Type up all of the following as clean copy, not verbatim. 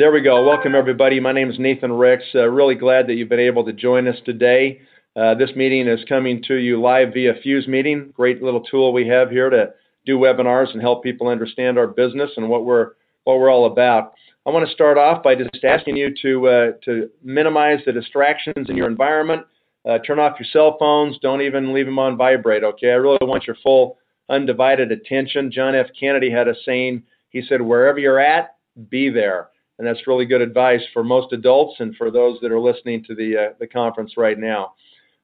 There we go. Welcome, everybody. My name is Nathan Ricks. Really glad that you've been able to join us today. This meeting is coming to you live via Fuse Meeting. Great little tool we have here to do webinars and help people understand our business and what we're all about. I want to start off by just asking you to minimize the distractions in your environment. Turn off your cell phones. Don't even leave them on vibrate, okay? I really want your full, undivided attention. John F. Kennedy had a saying. He said, wherever you're at, be there. And that's really good advice for most adults and for those that are listening to the conference right now.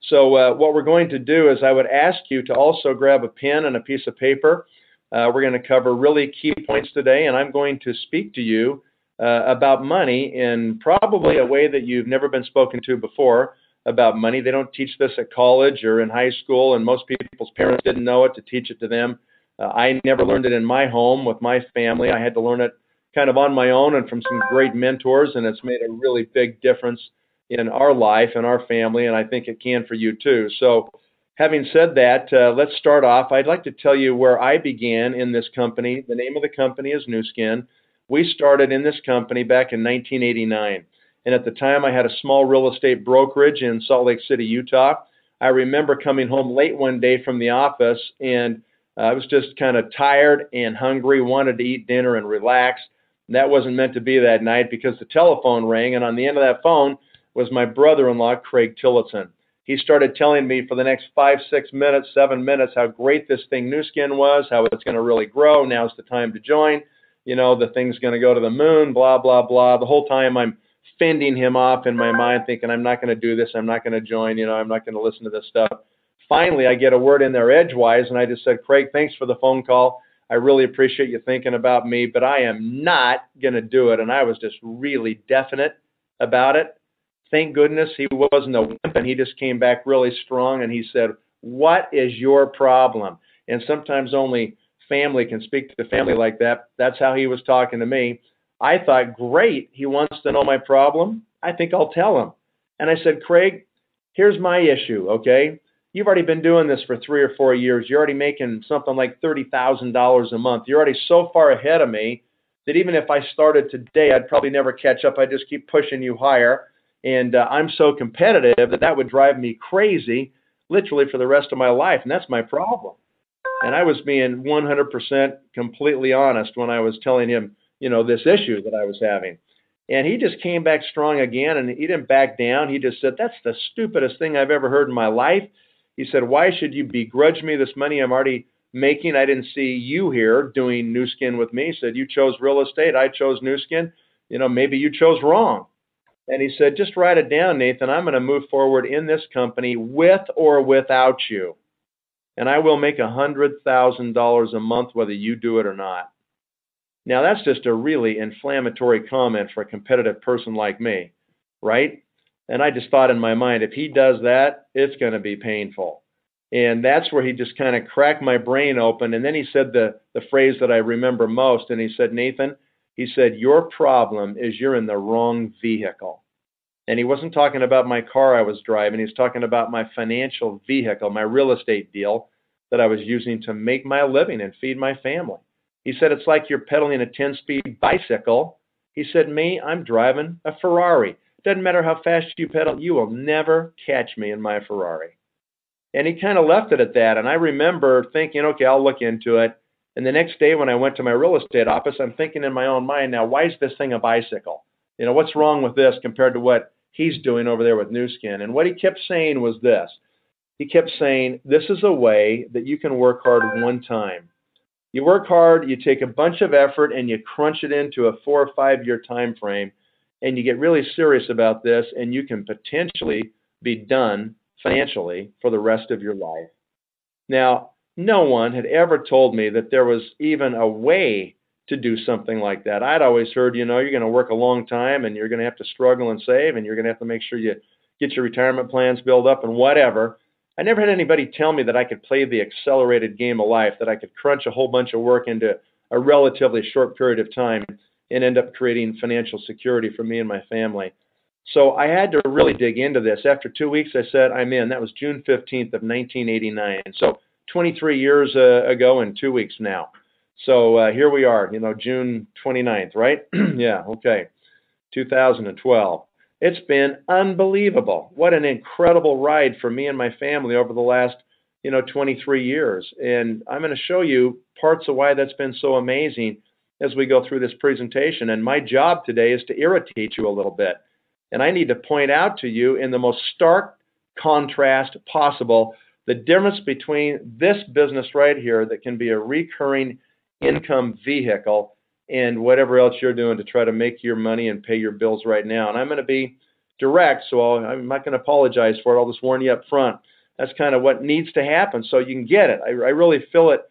So what we're going to do is I would ask you to also grab a pen and a piece of paper. We're going to cover really key points today, and I'm going to speak to you about money in probably a way that you've never been spoken to before about money. They don't teach this at college or in high school, and most people's parents didn't know it to teach it to them. I never learned it in my home with my family. I had to learn it kind of on my own and from some great mentors, and it's made a really big difference in our life and our family, and I think it can for you too. So having said that, let's start off. I'd like to tell you where I began in this company. The name of the company is Nu Skin. We started in this company back in 1989, and at the time I had a small real estate brokerage in Salt Lake City, Utah. I remember coming home late one day from the office, and I was just kind of tired and hungry, wanted to eat dinner and relax. That wasn't meant to be that night because the telephone rang, and on the end of that phone was my brother-in-law, Craig Tillotson. He started telling me for the next 5, 6 minutes, 7 minutes how great this thing Nu Skin was, how it's going to really grow. Now's the time to join. You know, the thing's going to go to the moon, blah, blah, blah. The whole time I'm fending him off in my mind thinking I'm not going to do this, I'm not going to join, I'm not going to listen to this stuff. Finally, I get a word in there edgewise, and I just said, Craig, thanks for the phone call. I really appreciate you thinking about me, but I am not going to do it. And I was just really definite about it. Thank goodness he wasn't a wimp, and he just came back really strong, and he said, what is your problem? And sometimes only family can speak to family like that. That's how he was talking to me. I thought, great, he wants to know my problem. I think I'll tell him. And I said, Craig, here's my issue, okay? You've already been doing this for 3 or 4 years. You're already making something like $30,000 a month. You're already so far ahead of me that even if I started today, I'd probably never catch up. I'd just keep pushing you higher. And I'm so competitive that would drive me crazy literally for the rest of my life. And that's my problem. And I was being 100% completely honest when I was telling him, this issue that I was having. And he just came back strong again, and he didn't back down. He just said, that's the stupidest thing I've ever heard in my life. He said, why should you begrudge me this money I'm already making? I didn't see you here doing Nu Skin with me. He said, you chose real estate. I chose Nu Skin. Maybe you chose wrong. And he said, just write it down, Nathan. I'm going to move forward in this company with or without you. And I will make $100,000 a month whether you do it or not. Now, that's just a really inflammatory comment for a competitive person like me, right? And I just thought in my mind, if he does that, it's going to be painful. And that's where he just kind of cracked my brain open. And then he said the phrase that I remember most. And he said, Nathan, he said, your problem is you're in the wrong vehicle. And he wasn't talking about my car I was driving. He was talking about my financial vehicle, my real estate deal that I was using to make my living and feed my family. He said, it's like you're pedaling a 10-speed bicycle. He said, me, I'm driving a Ferrari. Doesn't matter how fast you pedal, you will never catch me in my Ferrari. And he kind of left it at that. And I remember thinking, okay, I'll look into it. And the next day when I went to my real estate office, I'm thinking in my own mind, now, why is this thing a bicycle? What's wrong with this compared to what he's doing over there with Nu Skin? And what he kept saying was this. He kept saying, this is a way that you can work hard one time. You work hard, you take a bunch of effort, and you crunch it into a 4 or 5 year time frame. And you get really serious about this, and you can potentially be done financially for the rest of your life. Now, no one had ever told me that there was even a way to do something like that. I'd always heard, you're going to work a long time, and you're going to have to struggle and save, and you're going to have to make sure you get your retirement plans built up and whatever. I never had anybody tell me that I could play the accelerated game of life, that I could crunch a whole bunch of work into a relatively short period of time and end up creating financial security for me and my family. So I had to really dig into this. After 2 weeks, I said, I'm in. That was June 15th of 1989. So 23 years ago and 2 weeks now. So here we are, June 29th, right? Yeah, okay. 2012. It's been unbelievable. What an incredible ride for me and my family over the last, 23 years. And I'm going to show you parts of why that's been so amazing as we go through this presentation. And my job today is to irritate you a little bit. And I need to point out to you in the most stark contrast possible the difference between this business right here that can be a recurring income vehicle and whatever else you're doing to try to make your money and pay your bills right now. And I'm going to be direct, so I'm not going to apologize for it. I'll just warn you up front. That's kind of what needs to happen so you can get it. I really feel it.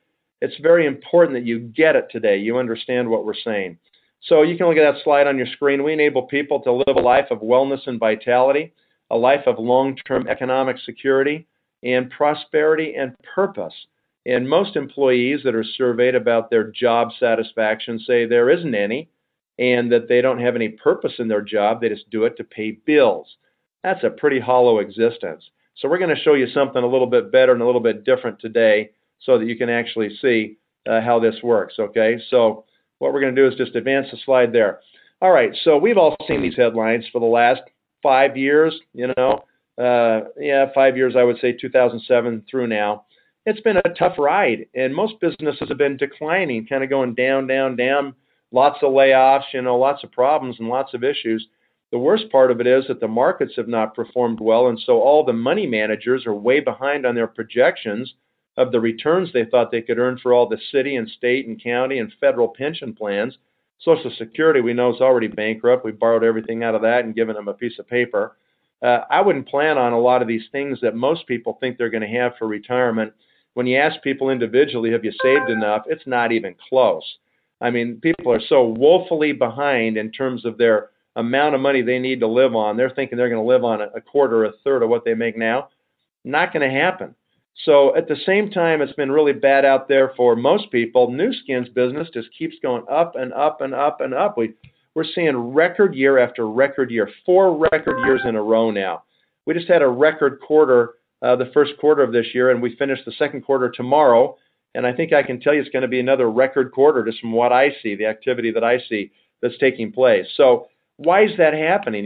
It's very important that you get it today. You understand what we're saying. So you can look at that slide on your screen. We enable people to live a life of wellness and vitality, a life of long-term economic security and prosperity and purpose. And most employees that are surveyed about their job satisfaction say there isn't any and that they don't have any purpose in their job. They just do it to pay bills. That's a pretty hollow existence. So we're going to show you something a little bit better and a little bit different today so that you can actually see how this works, okay? So what we're going to do is just advance the slide there. All right, so we've all seen these headlines for the last 5 years, 5 years, I would say 2007 through now. It's been a tough ride, and most businesses have been declining, kind of going down, down, down, lots of layoffs, lots of problems and lots of issues. The worst part of it is that the markets have not performed well, and so all the money managers are way behind on their projections of the returns they thought they could earn for all the city and state and county and federal pension plans. Social Security, we know, is already bankrupt. We borrowed everything out of that and given them a piece of paper. I wouldn't plan on a lot of these things that most people think they're going to have for retirement. When you ask people individually, have you saved enough, it's not even close. I mean, people are so woefully behind in terms of their amount of money they need to live on. They're thinking they're going to live on a quarter or a third of what they make now. Not going to happen. So at the same time, it's been really bad out there for most people. Nu Skin's business just keeps going up and up and up and up. We're seeing record year after record year, 4 record years in a row now. We just had a record quarter, the first quarter of this year, and we finished the second quarter tomorrow. And I think I can tell you it's going to be another record quarter just from what I see, the activity that I see that's taking place. So why is that happening?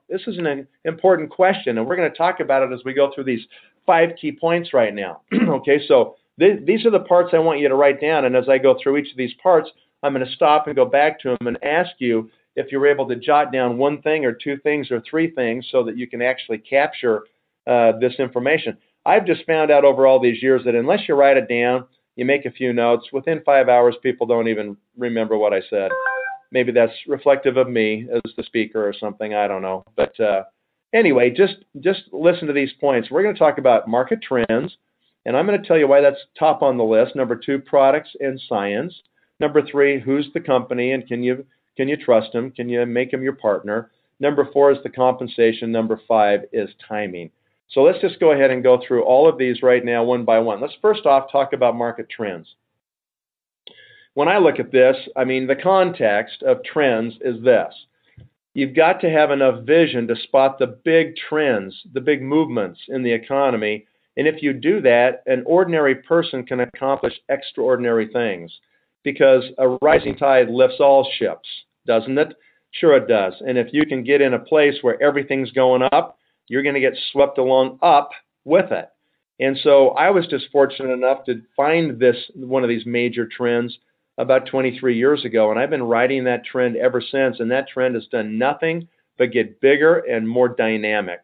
This is an important question, and we're going to talk about it as we go through these 5 key points right now. Okay, so these are the parts I want you to write down, and as I go through each of these parts, I'm going to stop and go back to them and ask you if you're able to jot down 1 thing or 2 things or 3 things so that you can actually capture this information. I've just found out over all these years that unless you write it down, you make a few notes, within 5 hours, people don't even remember what I said. Maybe that's reflective of me as the speaker or something. I don't know. But anyway, just listen to these points. We're going to talk about market trends, and I'm going to tell you why that's top on the list. Number 2, products and science. Number 3, who's the company, and can you trust them? Can you make them your partner? Number 4 is the compensation. Number 5 is timing. So let's just go ahead and go through all of these right now one by one. Let's first off talk about market trends. When I look at this, I mean, the context of trends is this. You've got to have enough vision to spot the big trends, the big movements in the economy. And if you do that, an ordinary person can accomplish extraordinary things because a rising tide lifts all ships, doesn't it? Sure it does. And if you can get in a place where everything's going up, you're going to get swept along up with it. And so I was just fortunate enough to find one of these major trends about 23 years ago, and I've been riding that trend ever since, and that trend has done nothing but get bigger and more dynamic.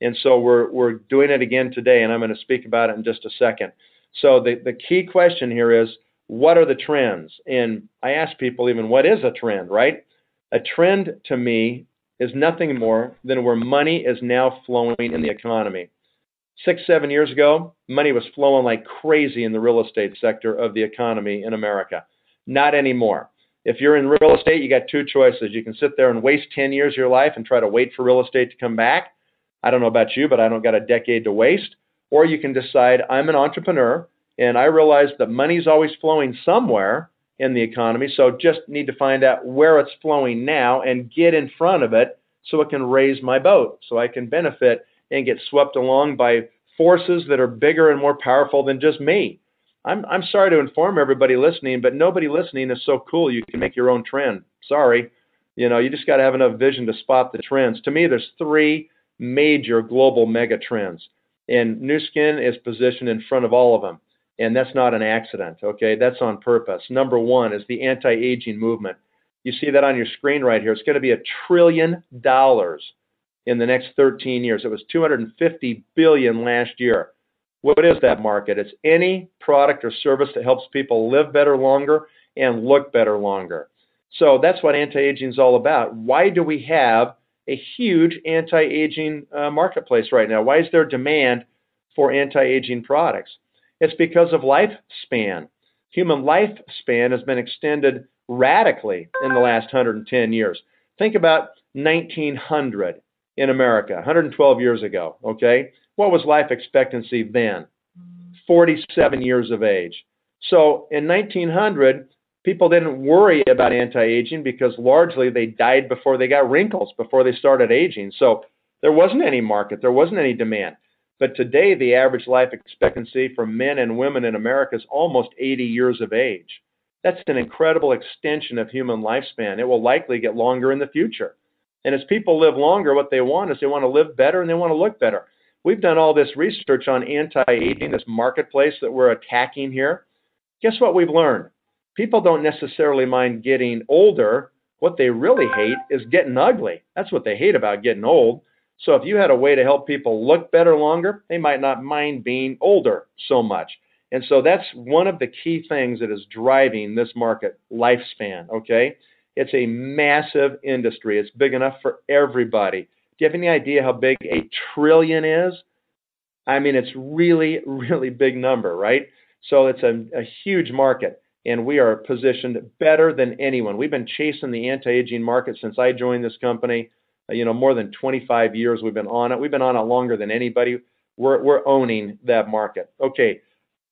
And so we're doing it again today, and I'm going to speak about it in just a second. So the key question here is, what are the trends? And I ask people even, what is a trend, right? A trend to me is nothing more than where money is now flowing in the economy. 6, 7 years ago, money was flowing like crazy in the real estate sector of the economy in America. Not anymore. If you're in real estate, you got 2 choices. You can sit there and waste 10 years of your life and try to wait for real estate to come back. I don't know about you, but I don't got a decade to waste. Or you can decide, I'm an entrepreneur, and I realize that money's always flowing somewhere in the economy, so just need to find out where it's flowing now and get in front of it so it can raise my boat, so I can benefit and get swept along by forces that are bigger and more powerful than just me. I'm sorry to inform everybody listening, but nobody listening is so cool you can make your own trend. Sorry. You just got to have enough vision to spot the trends. To me, there's three major global mega trends, and Nu Skin is positioned in front of all of them. And that's not an accident, okay? That's on purpose. Number one is the anti-aging movement. You see that on your screen right here. It's going to be $1 trillion in the next 13 years. It was $250 billion last year. What is that market? It's any product or service that helps people live better longer and look better longer. So that's what anti-aging is all about. Why do we have a huge anti-aging marketplace right now? Why is there demand for anti-aging products? It's because of lifespan. Human lifespan has been extended radically in the last 110 years. Think about 1900 in America, 112 years ago, okay? What was life expectancy then? 47 years of age. So in 1900, people didn't worry about anti-aging because largely they died before they got wrinkles, before they started aging. So there wasn't any market, there wasn't any demand. But today, the average life expectancy for men and women in America is almost 80 years of age. That's an incredible extension of human lifespan. It will likely get longer in the future. And as people live longer, what they want is they want to live better and they want to look better. We've done all this research on anti-aging, this marketplace that we're attacking here. Guess what we've learned? People don't necessarily mind getting older. What they really hate is getting ugly. That's what they hate about getting old. So if you had a way to help people look better longer, they might not mind being older so much. And so that's one of the key things that is driving this market, lifespan, okay? It's a massive industry. It's big enough for everybody. Do you have any idea how big $1 trillion is? I mean, it's really, really big number, right? So it's a huge market, and we are positioned better than anyone. We've been chasing the anti-aging market since I joined this company. More than 25 years we've been on it. We've been on it longer than anybody. We're owning that market. Okay,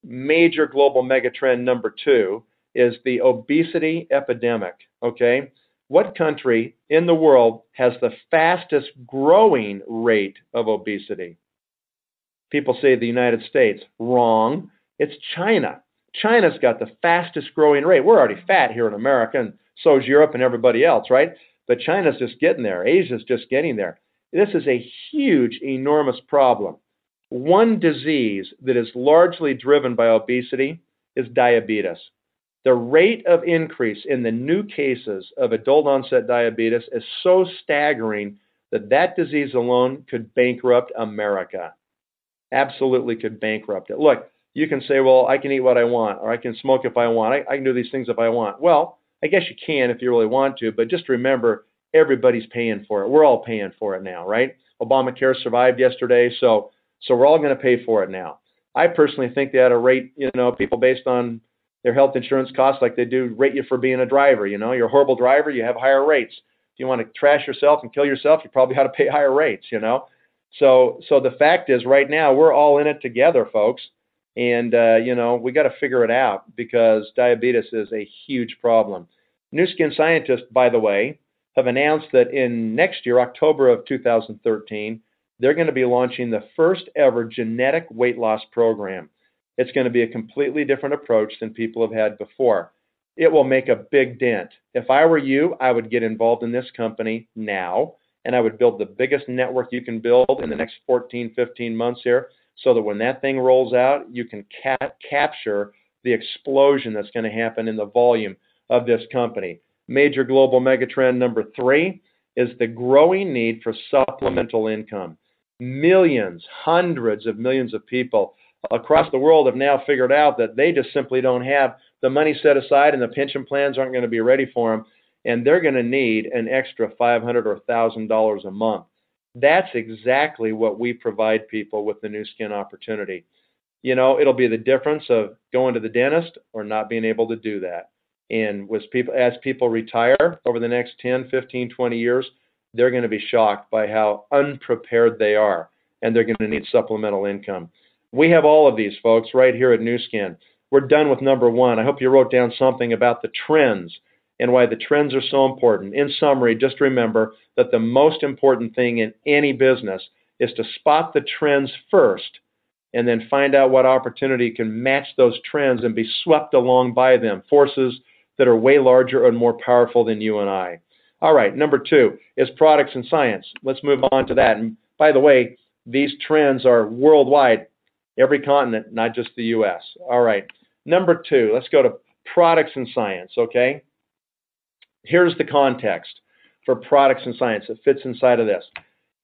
major global megatrend number 2 is the obesity epidemic, okay? What country in the world has the fastest growing rate of obesity? People say the United States. Wrong. It's China. China's got the fastest growing rate. We're already fat here in America, and so is Europe and everybody else, right? But China's just getting there. Asia's just getting there. This is a huge, enormous problem. One disease that is largely driven by obesity is diabetes. The rate of increase in the new cases of adult onset diabetes is so staggering that that disease alone could bankrupt America. Absolutely could bankrupt it. Look, you can say, well, I can eat what I want, or I can smoke if I want. I can do these things if I want. Well, I guess you can if you really want to, but just remember, everybody's paying for it. We're all paying for it now, right? Obamacare survived yesterday, so we're all going to pay for it now. I personally think they ought to rate, people based on their health insurance costs like they do rate you for being a driver. You're a horrible driver, you have higher rates. If you want to trash yourself and kill yourself, you probably ought to pay higher rates, So the fact is, right now, we're all in it together, folks. And, we got to figure it out because diabetes is a huge problem. Nu Skin scientists, by the way, have announced that in next year, October of 2013, they're going to be launching the first ever genetic weight loss program. It's going to be a completely different approach than people have had before. It will make a big dent. If I were you, I would get involved in this company now, and I would build the biggest network you can build in the next 14, 15 months here, so that when that thing rolls out, you can capture the explosion that's going to happen in the volume of this company. Major global megatrend number 3 is the growing need for supplemental income. Millions, hundreds of millions of people across the world have now figured out that they just simply don't have the money set aside, and the pension plans aren't going to be ready for them, and they're going to need an extra $500 or $1,000 a month. That's exactly what we provide people with the Nu Skin opportunity. It'll be the difference of going to the dentist or not being able to do that. And as people retire over the next 10, 15, 20 years, they're going to be shocked by how unprepared they are, and they're going to need supplemental income. We have all of these, folks, right here at Nu Skin. We're done with number 1. I hope you wrote down something about the trends and why the trends are so important. In summary, just remember that the most important thing in any business is to spot the trends first and then find out what opportunity can match those trends and be swept along by them, forces that are way larger and more powerful than you and I. All right, number 2 is products and science. Let's move on to that. And by the way, these trends are worldwide, every continent, not just the U.S. All right, number 2, let's go to products and science, okay? Here's the context for products and science. It fits inside of this.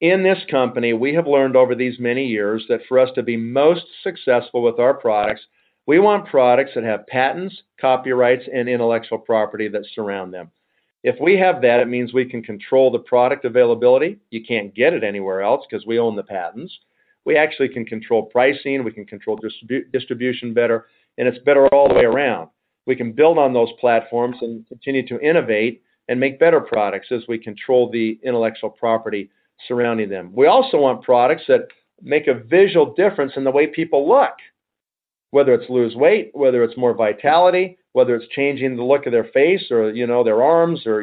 In this company, we have learned over these many years that for us to be most successful with our products, we want products that have patents, copyrights, and intellectual property that surround them. If we have that, it means we can control the product availability. You can't get it anywhere else because we own the patents. We actually can control pricing. We can control distribution better, and it's better all the way around. We can build on those platforms and continue to innovate and make better products as we control the intellectual property surrounding them. We also want products that make a visual difference in the way people look, whether it's lose weight, whether it's more vitality, whether it's changing the look of their face or, their arms or,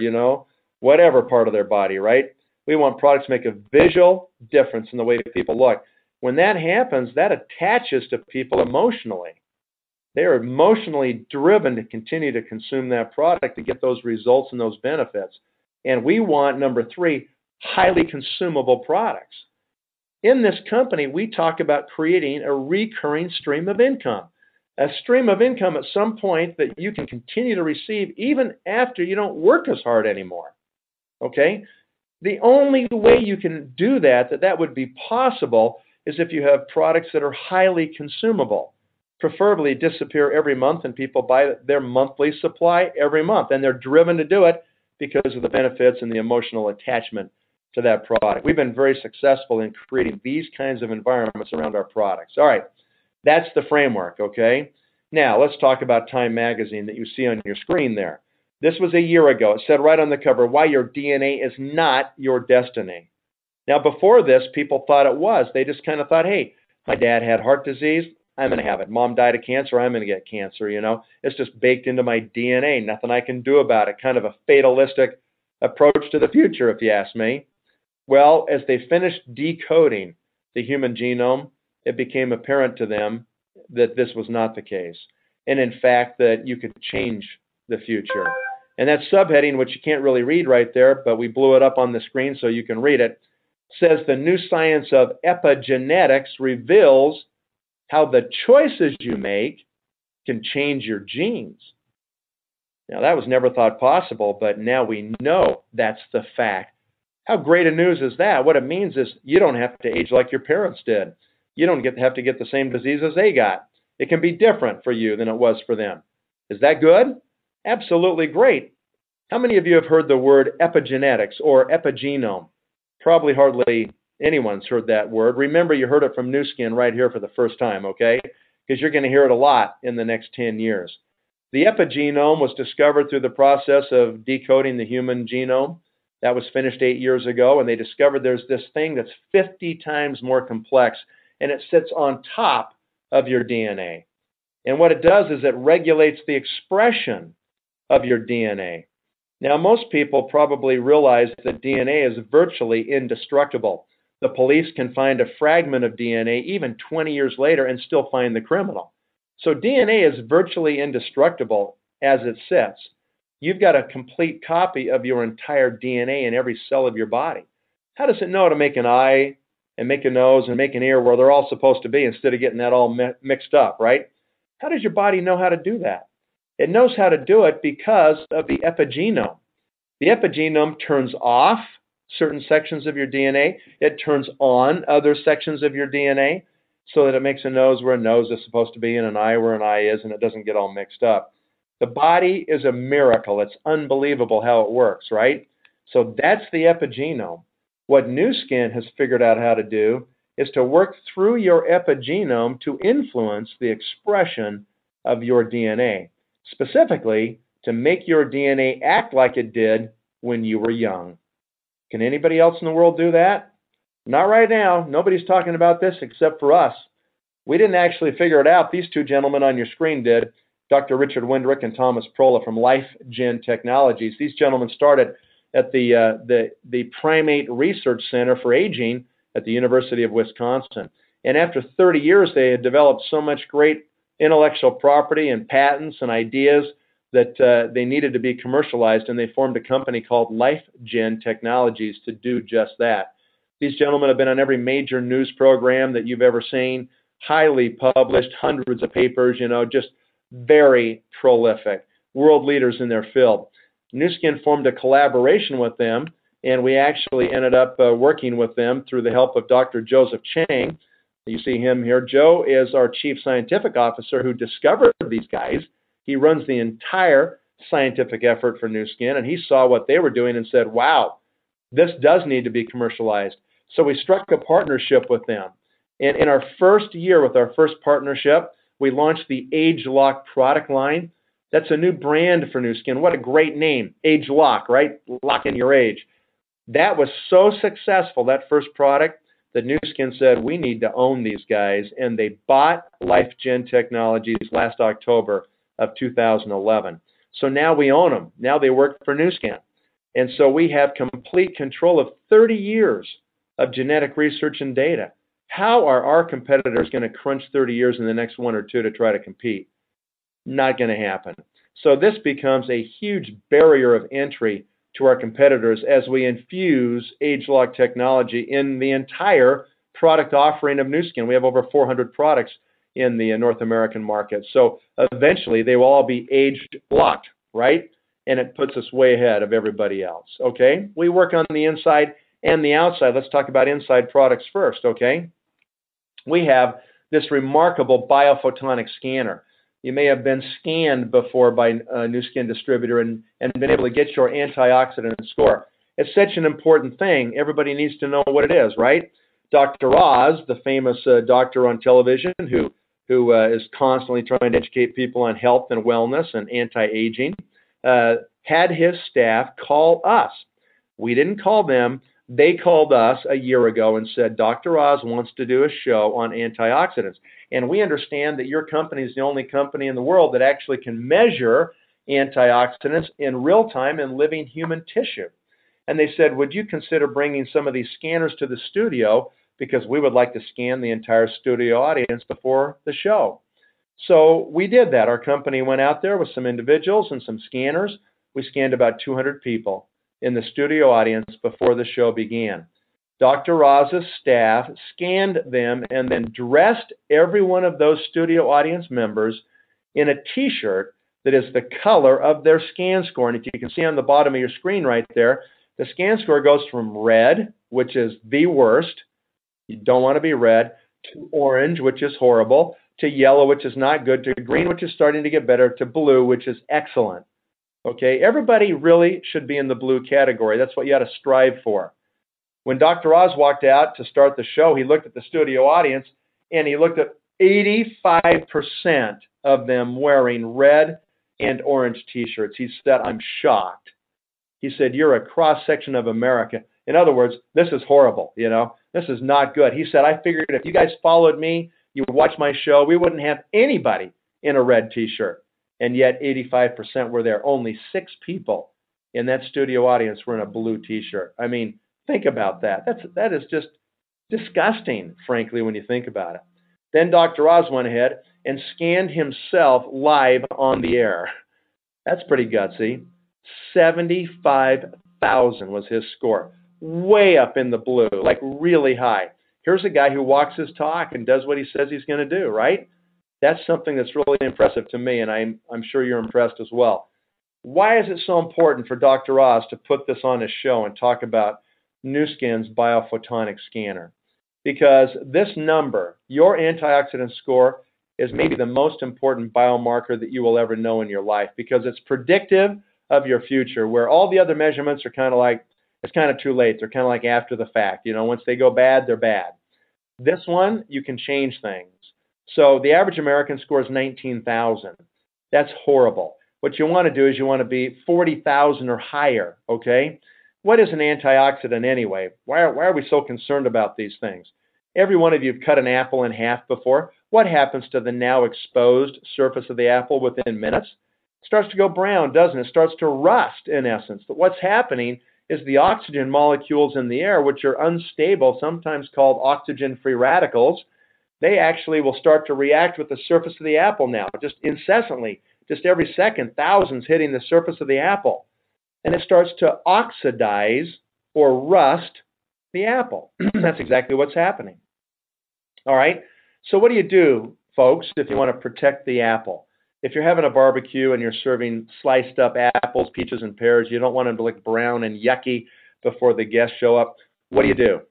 whatever part of their body, right? We want products to make a visual difference in the way people look. When that happens, that attaches to people emotionally. They are emotionally driven to continue to consume that product to get those results and those benefits. And we want, number 3, highly consumable products. In this company, we talk about creating a recurring stream of income. A stream of income at some point that you can continue to receive even after you don't work as hard anymore. Okay? The only way you can do that would be possible is if you have products that are highly consumable. Preferably disappear every month and people buy their monthly supply every month. And they're driven to do it because of the benefits and the emotional attachment to that product. We've been very successful in creating these kinds of environments around our products. All right, that's the framework, okay? Now, let's talk about Time Magazine that you see on your screen there. This was a year ago. It said right on the cover, why your DNA is not your destiny. Now, before this, people thought it was. They just kind of thought, hey, my dad had heart disease. I'm going to have it. Mom died of cancer. I'm going to get cancer, It's just baked into my DNA. Nothing I can do about it. Kind of a fatalistic approach to the future, if you ask me. Well, as they finished decoding the human genome, it became apparent to them that this was not the case. And in fact, that you could change the future. And that subheading, which you can't really read right there, but we blew it up on the screen so you can read it, says the new science of epigenetics reveals how the choices you make can change your genes. Now, that was never thought possible, but now we know that's the fact. How great a news is that? What it means is you don't have to age like your parents did. You don't have to get the same diseases they got. It can be different for you than it was for them. Is that good? Absolutely great. How many of you have heard the word epigenetics or epigenome? Probably hardly anyone's heard that word. Remember, you heard it from Nu Skin right here for the first time, okay? Because you're going to hear it a lot in the next 10 years. The epigenome was discovered through the process of decoding the human genome. That was finished 8 years ago, and they discovered there's this thing that's 50 times more complex, and it sits on top of your DNA. And what it does is it regulates the expression of your DNA. Now, most people probably realize that DNA is virtually indestructible. The police can find a fragment of DNA even 20 years later and still find the criminal. So DNA is virtually indestructible as it sits. You've got a complete copy of your entire DNA in every cell of your body. How does it know to make an eye and make a nose and make an ear where they're all supposed to be instead of getting that all mixed up, right? How does your body know how to do that? It knows how to do it because of the epigenome. The epigenome turns off certain sections of your DNA. It turns on other sections of your DNA so that it makes a nose where a nose is supposed to be and an eye where an eye is, and it doesn't get all mixed up. The body is a miracle. It's unbelievable how it works, right? So that's the epigenome. What Nu Skin has figured out how to do is to work through your epigenome to influence the expression of your DNA, specifically to make your DNA act like it did when you were young. Can anybody else in the world do that? Not right now. Nobody's talking about this except for us. We didn't actually figure it out. These two gentlemen on your screen did. Dr. Richard Windrick and Thomas Prola from LifeGen Technologies. These gentlemen started at the Primate Research Center for Aging at the University of Wisconsin. And after 30 years, they had developed so much great intellectual property and patents and ideas that they needed to be commercialized, and they formed a company called LifeGen Technologies to do just that. These gentlemen have been on every major news program that you've ever seen, highly published, hundreds of papers, just very prolific, world leaders in their field. Nu Skin formed a collaboration with them, and we actually ended up working with them through the help of Dr. Joseph Chang. You see him here. Joe is our chief scientific officer who discovered these guys. He runs the entire scientific effort for Nu Skin, and he saw what they were doing and said, wow, this does need to be commercialized. So we struck a partnership with them. And in our first year with our first partnership, we launched the ageLOC product line. That's a new brand for Nu Skin. What a great name, ageLOC, right? Lock in your age. That was so successful, that first product, that Nu Skin said, we need to own these guys, and they bought LifeGen Technologies last October of 2011. So now we own them. Now they work for Nu Skin. And so we have complete control of 30 years of genetic research and data. How are our competitors going to crunch 30 years in the next 1 or 2 to try to compete? Not going to happen. So this becomes a huge barrier of entry to our competitors as we infuse ageLOC technology in the entire product offering of Nu Skin. We have over 400 products in the North American market. So eventually they will all be age-locked, right? And it puts us way ahead of everybody else, okay? We work on the inside and the outside. Let's talk about inside products first, okay? We have this remarkable biophotonic scanner. You may have been scanned before by a Nu Skin distributor and been able to get your antioxidant score. It's such an important thing. Everybody needs to know what it is, right? Dr. Oz, the famous doctor on television who is constantly trying to educate people on health and wellness and anti-aging, had his staff call us. We didn't call them. They called us a year ago and said, Dr. Oz wants to do a show on antioxidants. And we understand that your company is the only company in the world that actually can measure antioxidants in real time in living human tissue. And they said, would you consider bringing some of these scanners to the studio, because we would like to scan the entire studio audience before the show. So we did that. Our company went out there with some individuals and some scanners. We scanned about 200 people in the studio audience before the show began. Dr. Oz's staff scanned them and then dressed every one of those studio audience members in a t-shirt that is the color of their scan score. And if you can see on the bottom of your screen right there, the scan score goes from red, which is the worst, you don't want to be red, to orange, which is horrible, to yellow, which is not good, to green, which is starting to get better, to blue, which is excellent. Okay, everybody really should be in the blue category. That's what you got to strive for. When Dr. Oz walked out to start the show, he looked at the studio audience, and he looked at 85% of them wearing red and orange t-shirts. He said, I'm shocked. He said, you're a cross-section of America. In other words, this is horrible, This is not good. He said, I figured if you guys followed me, you would watch my show, we wouldn't have anybody in a red t-shirt. And yet 85% were there. Only 6 people in that studio audience were in a blue t-shirt. I mean, think about that. That is just disgusting, frankly, when you think about it. Then Dr. Oz went ahead and scanned himself live on the air. That's pretty gutsy. 75,000 was his score. Way up in the blue, like really high. Here's a guy who walks his talk and does what he says he's going to do, right? That's something that's really impressive to me, and I'm sure you're impressed as well. Why is it so important for Dr. Oz to put this on his show and talk about Nu Skin's biophotonic scanner? Because this number, your antioxidant score, is maybe the most important biomarker that you will ever know in your life, because it's predictive of your future, where all the other measurements are kind of like, it's kind of too late. They're kind of like after the fact. Once they go bad, they're bad. This one, you can change things. So the average American scores 19,000. That's horrible. What you want to do is you want to be 40,000 or higher, okay? What is an antioxidant anyway? Why are we so concerned about these things? Every one of you have cut an apple in half before. What happens to the now exposed surface of the apple within minutes? It starts to go brown, doesn't it? It starts to rust, in essence. But what's happening is the oxygen molecules in the air, which are unstable, sometimes called oxygen-free radicals, they actually will start to react with the surface of the apple now, just incessantly, just every second, thousands hitting the surface of the apple. And it starts to oxidize or rust the apple. That's exactly what's happening. All right. So what do you do, folks, if you want to protect the apple? If you're having a barbecue and you're serving sliced up apples, peaches, and pears, you don't want them to look brown and yucky before the guests show up. What do?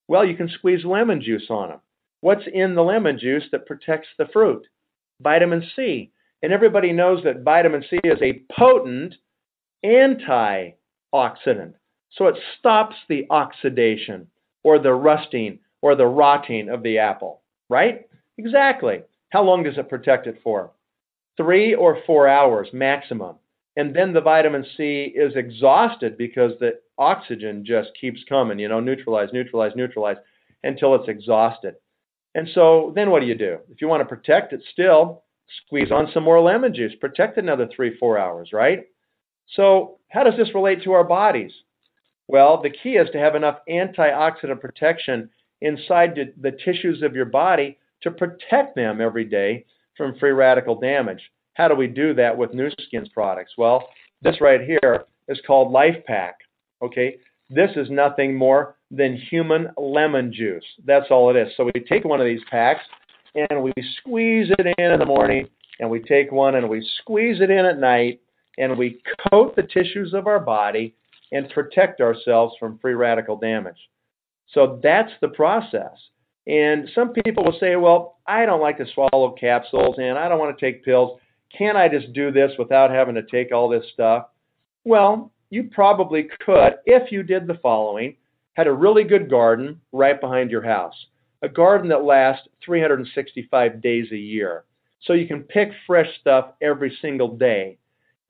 Well, you can squeeze lemon juice on them. What's in the lemon juice that protects the fruit? Vitamin C. And everybody knows that vitamin C is a potent antioxidant. So it stops the oxidation or the rusting or the rotting of the apple, right? Exactly. How long does it protect it for? 3 or 4 hours maximum. And then the vitamin C is exhausted because the oxygen just keeps coming, neutralize until it's exhausted. And so then what do? If you want to protect it still, squeeze on some more lemon juice, protect another 3-4 hours, right? So how does this relate to our bodies? Well, the key is to have enough antioxidant protection inside the tissues of your body to protect them every day from free radical damage. How do we do that with Nu Skin's products? Well, this right here is called Life Pack. Okay, this is nothing more than human lemon juice. That's all it is. So we take one of these packs and we squeeze it in the morning, and we take one and we squeeze it in at night, and we coat the tissues of our body and protect ourselves from free radical damage. So that's the process. And some people will say, well, I don't like to swallow capsules and I don't want to take pills. Can't I just do this without having to take all this stuff? Well, you probably could if you did the following. Had a really good garden right behind your house. A garden that lasts 365 days a year. So you can pick fresh stuff every single day.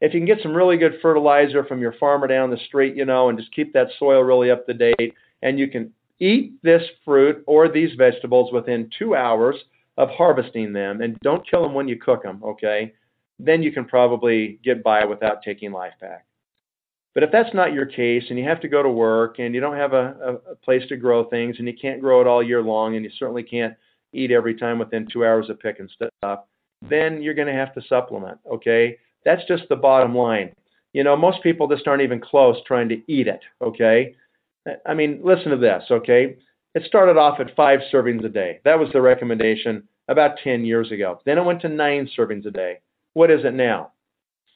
If you can get some really good fertilizer from your farmer down the street, and just keep that soil really up to date, and you can eat this fruit or these vegetables within 2 hours of harvesting them, and don't kill them when you cook them, okay? Then you can probably get by without taking Life Pack. But if that's not your case, and you have to go to work, and you don't have a place to grow things, and you can't grow it all year long, and you certainly can't eat every time within 2 hours of picking stuff, then you're going to have to supplement, okay? That's just the bottom line. Most people just aren't even close trying to eat it, okay? I mean, listen to this, okay? It started off at 5 servings a day. That was the recommendation about 10 years ago. Then it went to 9 servings a day. What is it now?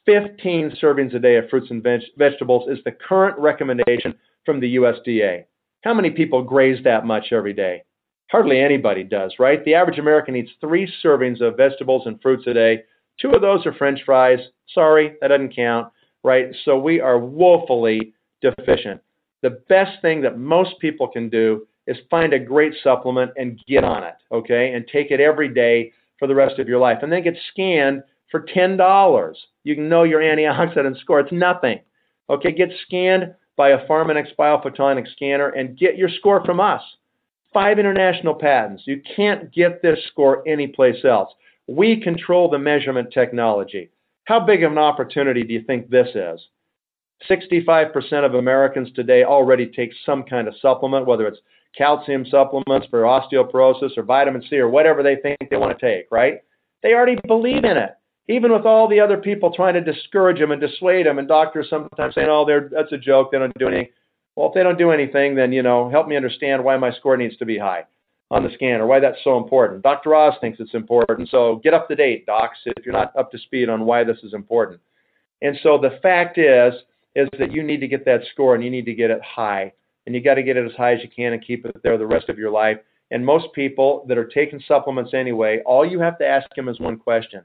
15 servings a day of fruits and vegetables is the current recommendation from the USDA. How many people graze that much every day? Hardly anybody does, right? The average American eats 3 servings of vegetables and fruits a day. 2 of those are French fries. Sorry, that doesn't count, right? So we are woefully deficient. The best thing that most people can do is find a great supplement and get on it, okay? And take it every day for the rest of your life. And then get scanned for $10. You can know your antioxidant score. It's nothing. Okay, get scanned by a Pharmanex biophotonic scanner and get your score from us. 5 international patents. You can't get this score anyplace else. We control the measurement technology. How big of an opportunity do you think this is? 65% of Americans today already take some kind of supplement, whether it's calcium supplements for osteoporosis or vitamin C or whatever they think they want to take, right? They already believe in it. Even with all the other people trying to discourage them and dissuade them, and doctors sometimes saying, oh, that's a joke, they don't do anything. Well, if they don't do anything, then, help me understand why my score needs to be high on the scan or why that's so important. Dr. Oz thinks it's important, so get up to date, docs, if you're not up to speed on why this is important. And so the fact is that you need to get that score and you need to get it high. And you got to get it as high as you can and keep it there the rest of your life. And most people that are taking supplements anyway, all you have to ask them is one question.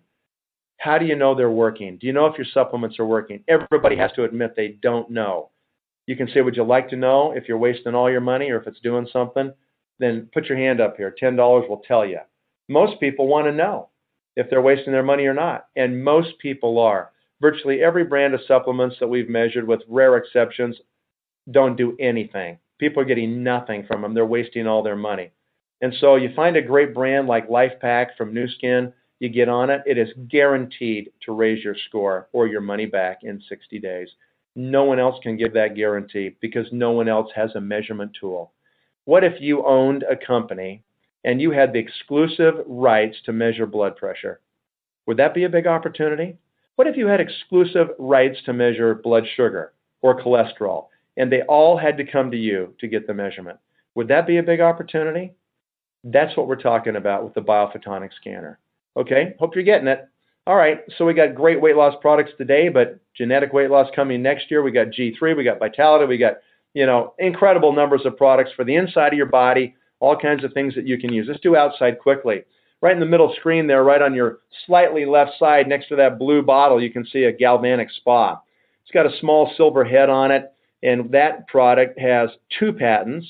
How do you know they're working? Do you know if your supplements are working? Everybody has to admit they don't know. You can say, would you like to know if you're wasting all your money or if it's doing something? Then put your hand up here. $10 will tell you. Most people want to know if they're wasting their money or not. And most people are. Virtually every brand of supplements that we've measured, with rare exceptions, don't do anything. People are getting nothing from them. They're wasting all their money. And so you find a great brand like Life Pack from Nu Skin, you get on it, it is guaranteed to raise your score or your money back in 60 days. No one else can give that guarantee because no one else has a measurement tool. What if you owned a company and you had the exclusive rights to measure blood pressure? Would that be a big opportunity? What if you had exclusive rights to measure blood sugar or cholesterol, and they all had to come to you to get the measurement? Would that be a big opportunity? That's what we're talking about with the Biophotonic scanner. Okay, hope you're getting it. All right, so we got great weight loss products today, but genetic weight loss coming next year. We got G3, we got Vitality, we got, incredible numbers of products for the inside of your body, all kinds of things that you can use. Let's do outside quickly. Right in the middle screen there, right on your slightly left side next to that blue bottle, you can see a Galvanic Spa. It's got a small silver head on it, and that product has 2 patents.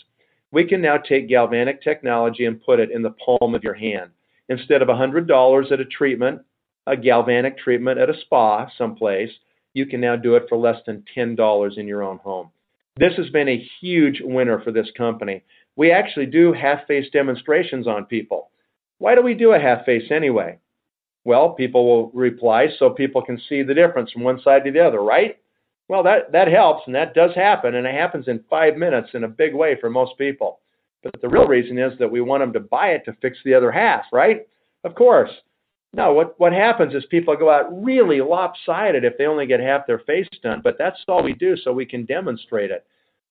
We can now take galvanic technology and put it in the palm of your hand. Instead of $100 at a treatment, a galvanic treatment at a spa someplace, you can now do it for less than $10 in your own home. This has been a huge winner for this company. We actually do half-face demonstrations on people. Why do we do a half-face anyway? Well, people will reply so people can see the difference from one side to the other, right? Well, that helps, and that does happen, and it happens in 5 minutes in a big way for most people. But the real reason is that we want them to buy it to fix the other half, right? Of course. No, what happens is people go out really lopsided if they only get half their face done, but that's all we do so we can demonstrate it.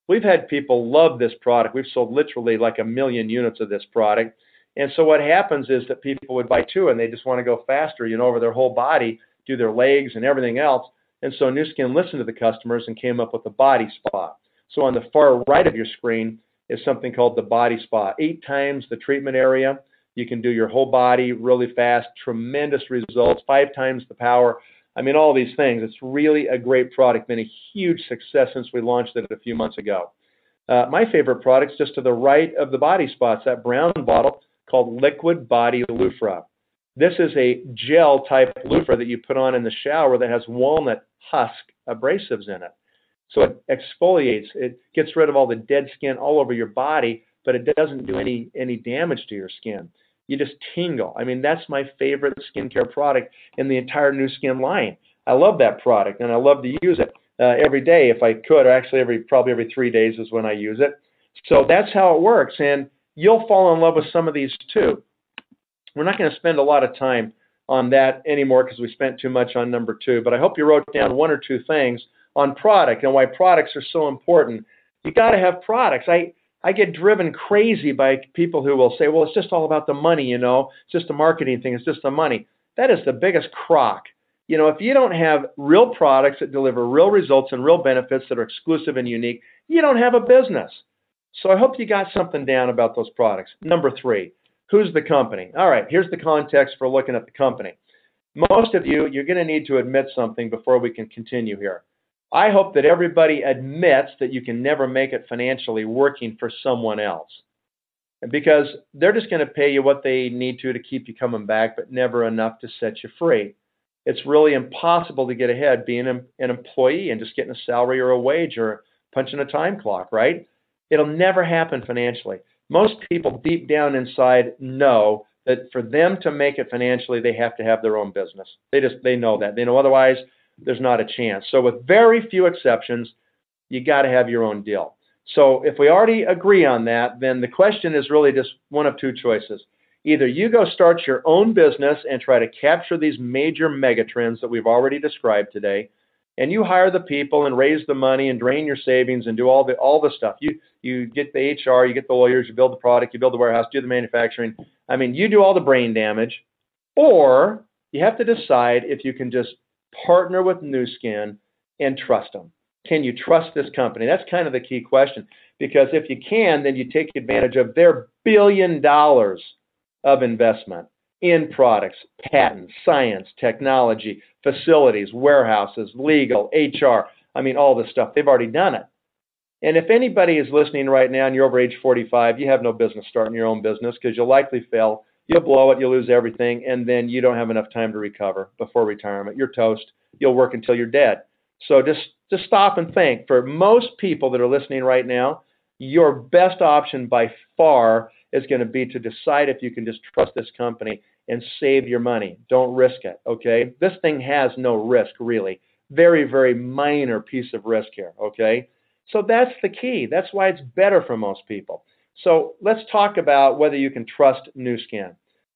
We've had people love this product. We've sold literally like 1 million units of this product. And so what happens is that people would buy 2 and they just want to go faster, over their whole body, do their legs and everything else. And so Nu Skin listened to the customers and came up with the Body Spa. So on the far right of your screen is something called the Body Spa. 8 times the treatment area. You can do your whole body really fast, tremendous results, 5 times the power. All these things. It's really a great product. Been a huge success since we launched it a few months ago. My favorite product's just to the right of the Body Spa. It's that brown bottle called Liquid Body Loofah. This is a gel type loofah that you put on in the shower that has walnut husk abrasives in it. So it exfoliates, it gets rid of all the dead skin all over your body, but it doesn't do any damage to your skin. You just tingle. That's my favorite skincare product in the entire Nu Skin line. I love that product, and I love to use it every day if I could. Or actually, probably every 3 days is when I use it. So that's how it works, and you'll fall in love with some of these too. We're not going to spend a lot of time on that anymore because we spent too much on number 2, but I hope you wrote down 1 or 2 things on product and why products are so important. You got to have products. I get driven crazy by people who will say, well, it's just all about the money, it's just a marketing thing, it's just the money. That is the biggest crock. If you don't have real products that deliver real results and real benefits that are exclusive and unique, you don't have a business. So I hope you got something down about those products. Number 3, who's the company? All right, here's the context for looking at the company. Most of you're going to need to admit something before we can continue here. I hope that everybody admits that you can never make it financially working for someone else, because they're just going to pay you what they need to keep you coming back, but never enough to set you free. It's really impossible to get ahead being an employee and just getting a salary or a wage or punching a time clock, right? It'll never happen financially. Most people deep down inside know that for them to make it financially, they have to have their own business. They know that. They know otherwise there's not a chance. So with very few exceptions, you got to have your own deal. So if we already agree on that, then the question is really just one of 2 choices. Either you go start your own business and try to capture these major mega trends that we've already described today, and you hire the people and raise the money and drain your savings and do all the stuff. You get the HR, you get the lawyers, you build the product, you build the warehouse, do the manufacturing. You do all the brain damage. Or you have to decide if you can just partner with Nu Skin and trust them. Can you trust this company? That's kind of the key question, because if you can, then you take advantage of their $1 billion of investment in products, patents, science, technology, facilities, warehouses, legal, HR. All this stuff. They've already done it. And if anybody is listening right now and you're over age 45, you have no business starting your own business because you'll likely fail. You'll blow it, you'll lose everything, and then you don't have enough time to recover before retirement. You're toast. You'll work until you're dead. So just stop and think. For most people that are listening right now, your best option by far is going to be to decide if you can just trust this company and save your money. Don't risk it, okay? This thing has no risk, really. Very, very minor piece of risk here, okay? So that's the key. That's why it's better for most people. So let's talk about whether you can trust Nu Skin.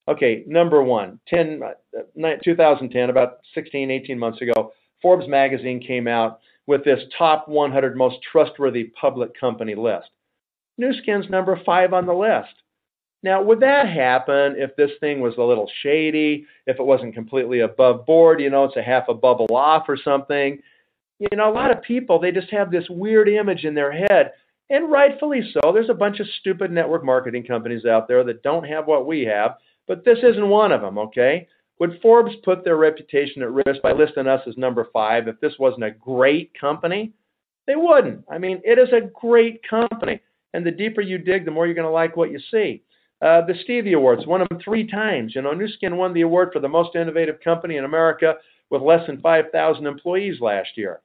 Okay, number one, 2010, about 16, 18 months ago, Forbes magazine came out with this top 100 most trustworthy public company list. Nu Skin's number 5 on the list. Now, would that happen if this thing was a little shady, if it wasn't completely above board, it's a half a bubble off or something? A lot of people, they just have this weird image in their head, and rightfully so. There's a bunch of stupid network marketing companies out there that don't have what we have, but this isn't one of them, okay? Would Forbes put their reputation at risk by listing us as number 5 if this wasn't a great company? They wouldn't. I mean, it is a great company, and the deeper you dig, the more you're going to like what you see. The Stevie Awards, won them 3 times. Nu Skin won the award for the most innovative company in America with less than 5,000 employees last year.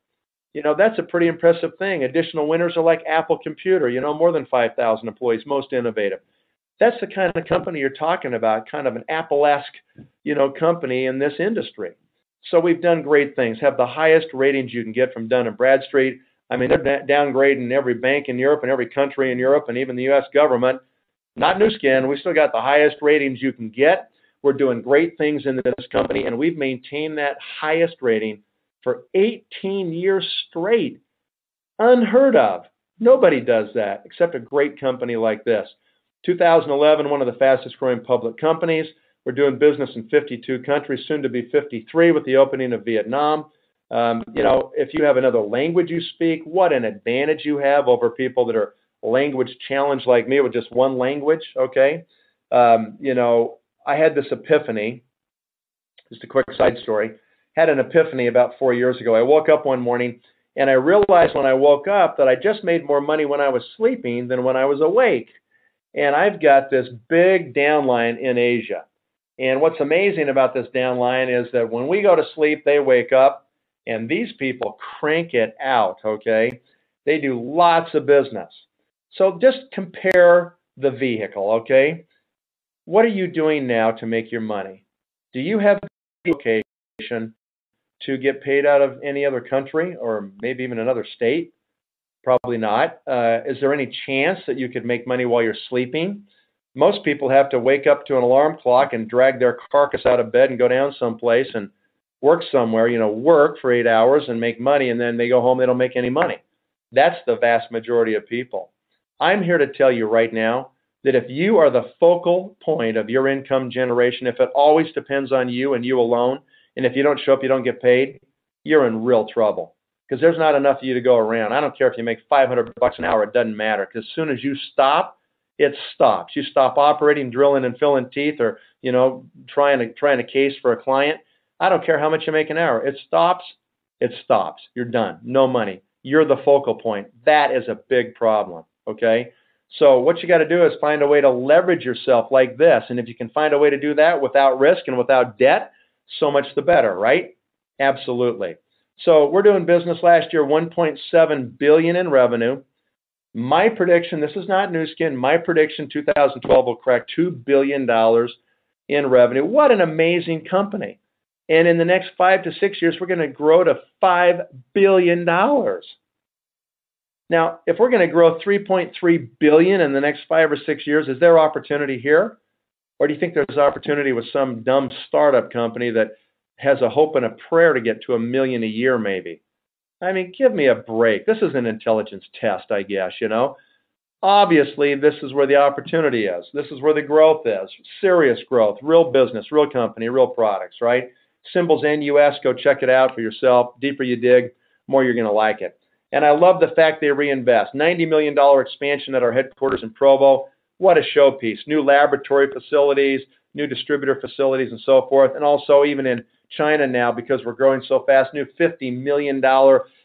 That's a pretty impressive thing. Additional winners are like Apple Computer, more than 5,000 employees, most innovative. That's the kind of company you're talking about, kind of an Apple-esque, company in this industry. So we've done great things, have the highest ratings you can get from Dun & Bradstreet. I mean, they're downgrading every bank in Europe and every country in Europe and even the U.S. government. Not Nu Skin. We still got the highest ratings you can get. We're doing great things in this company, and we've maintained that highest rating for 18 years straight. Unheard of. Nobody does that except a great company like this. 2011, one of the fastest growing public companies. We're doing business in 52 countries, soon to be 53 with the opening of Vietnam. If you have another language you speak, what an advantage you have over people that are language challenged like me with just one language, okay? I had this epiphany, just a quick side story, had an epiphany about 4 years ago. I woke up one morning and I realized when I woke up that I just made more money when I was sleeping than when I was awake. And I've got this big downline in Asia. And what's amazing about this downline is that when we go to sleep, they wake up and these people crank it out, okay? They do lots of business. So just compare the vehicle, okay? What are you doing now to make your money? Do you have a location to get paid out of any other country or maybe even another state? Probably not. Is there any chance that you could make money while you're sleeping? Most people have to wake up to an alarm clock and drag their carcass out of bed and go down someplace and work somewhere, work for 8 hours and make money, and then they go home, they don't make any money. That's the vast majority of people. I'm here to tell you right now that if you are the focal point of your income generation, if it always depends on you and you alone, and if you don't show up, you don't get paid, you're in real trouble. Because there's not enough of you to go around. I don't care if you make $500 an hour, it doesn't matter. Because as soon as you stop, it stops. You stop operating, drilling, and filling teeth, or trying a case for a client. I don't care how much you make an hour. It stops. It stops. You're done. No money. You're the focal point. That is a big problem. Okay. So what you got to do is find a way to leverage yourself like this. And if you can find a way to do that without risk and without debt, so much the better, right? Absolutely. So we're doing business last year, $1.7 billion in revenue. My prediction, this is not Nu Skin, my prediction 2012 will crack $2 billion in revenue. What an amazing company. And in the next 5 to 6 years, we're going to grow to $5 billion. Now, if we're going to grow $3.3 billion in the next 5 or 6 years, is there opportunity here? Or do you think there's opportunity with some dumb startup company that has a hope and a prayer to get to $1 million a year maybe? I mean, give me a break. This is an intelligence test, I guess, Obviously, this is where the opportunity is. This is where the growth is. Serious growth, real business, real company, real products, right? Symbols NUS, go check it out for yourself. Deeper you dig, more you're going to like it. And I love the fact they reinvest. $90 million expansion at our headquarters in Provo. What a showpiece. New laboratory facilities, new distributor facilities, and so forth. And also even in China now, because we're growing so fast, new $50 million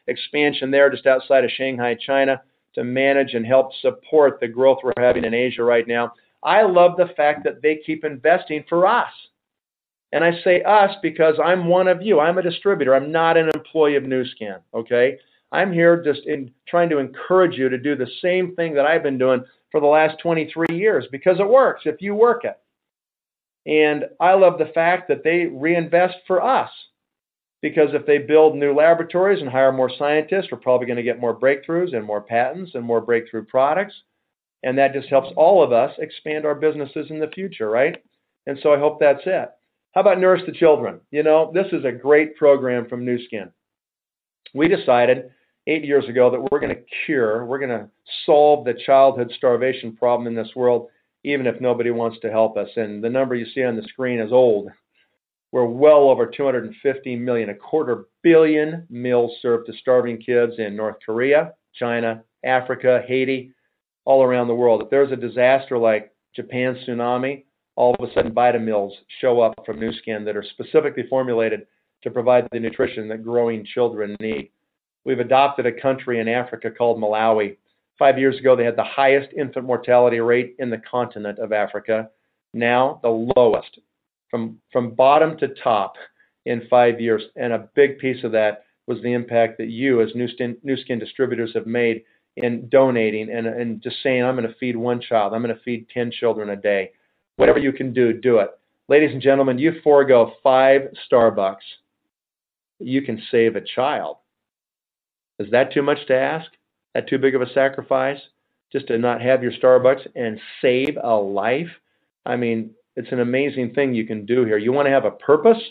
expansion there just outside of Shanghai, China, to manage and help support the growth we're having in Asia right now. I love the fact that they keep investing for us. And I say us because I'm one of you. I'm a distributor. I'm not an employee of Nu Skin, okay? I'm here just trying to encourage you to do the same thing that I've been doing for the last 23 years because it works if you work it. And I love the fact that they reinvest for us because if they build new laboratories and hire more scientists, we're probably going to get more breakthroughs and more patents and more breakthrough products. And that just helps all of us expand our businesses in the future, right? And so I hope that's it. How about Nourish the Children? You know, this is a great program from Nu Skin. We decided 8 years ago that we're going to solve the childhood starvation problem in this world, even if nobody wants to help us. And the number you see on the screen is old. We're well over 250 million, 250 million meals served to starving kids in North Korea, China, Africa, Haiti, all around the world. If there's a disaster like Japan's tsunami, all of a sudden Vitamills show up from Nu Skin that are specifically formulated to provide the nutrition that growing children need. We've adopted a country in Africa called Malawi. 5 years ago, they had the highest infant mortality rate in the continent of Africa. Now, the lowest, from bottom to top in 5 years. And a big piece of that was the impact that you, as Nu Skin distributors, have made in donating and just saying, I'm going to feed one child. I'm going to feed 10 children a day. Whatever you can do, do it. Ladies and gentlemen, you forego 5 Starbucks. You can save a child. Is that too much to ask? That too big of a sacrifice? Just to not have your Starbucks and save a life? I mean, it's an amazing thing you can do here. You want to have a purpose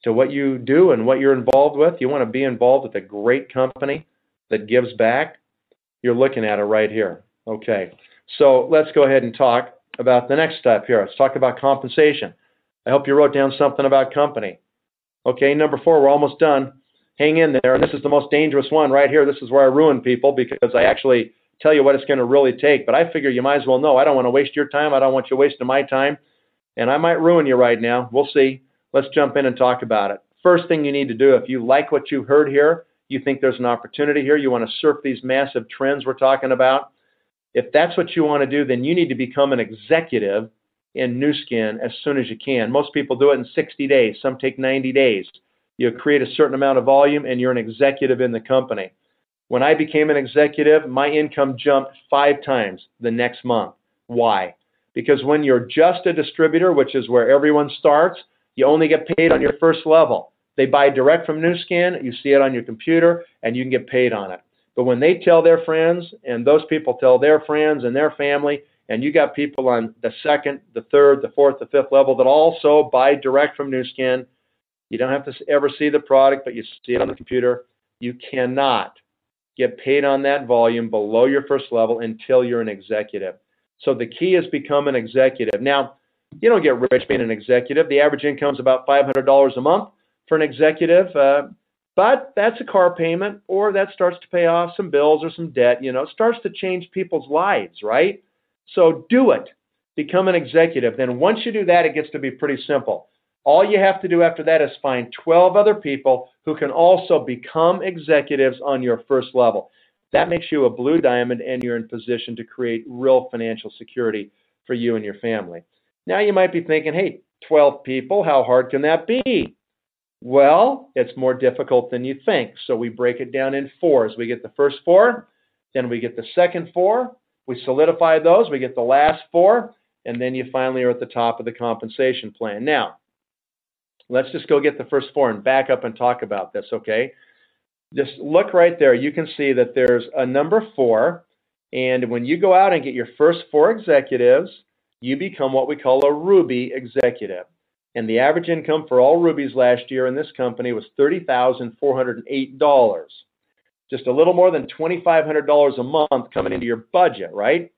to what you do and what you're involved with? You want to be involved with a great company that gives back? You're looking at it right here. Okay, so let's go ahead and talk about the next step here. Let's talk about compensation. I hope you wrote down something about company. Okay, number 4, we're almost done. Hang in there. And this is the most dangerous one right here. This is where I ruin people because I actually tell you what it's going to really take. But I figure you might as well know. I don't want to waste your time. I don't want you wasting my time. And I might ruin you right now. We'll see. Let's jump in and talk about it. First thing you need to do, if you like what you've heard here, you think there's an opportunity here, you want to surf these massive trends we're talking about, if that's what you want to do, then you need to become an executive in Nu Skin as soon as you can. Most people do it in 60 days. Some take 90 days. You create a certain amount of volume and you're an executive in the company. When I became an executive, my income jumped 5 times the next month. Why? Because when you're just a distributor, which is where everyone starts, you only get paid on your first level. They buy direct from Nu Skin, you see it on your computer, and you can get paid on it. But when they tell their friends, and those people tell their friends and their family, and you got people on the 2nd, the 3rd, the 4th, the 5th level that also buy direct from Nu Skin, you don't have to ever see the product, but you see it on the computer. You cannot get paid on that volume below your first level until you're an executive. So the key is become an executive. Now, you don't get rich being an executive. The average income is about $500 a month for an executive, but that's a car payment, or that starts to pay off some bills or some debt. You know, it starts to change people's lives, right? So do it. Become an executive. Then once you do that, it gets to be pretty simple. All you have to do after that is find 12 other people who can also become executives on your first level. That makes you a blue diamond, and you're in position to create real financial security for you and your family. Now you might be thinking, hey, 12 people, how hard can that be? Well, it's more difficult than you think. So we break it down in 4s. We get the first 4, then we get the second 4, we solidify those, we get the last 4, and then you finally are at the top of the compensation plan. Now, let's just go get the first 4 and back up and talk about this, okay? Just look right there. You can see that there's a number 4, and when you go out and get your first 4 executives, you become what we call a Ruby executive. And the average income for all Rubies last year in this company was $30,408. Just a little more than $2,500 a month coming into your budget, right?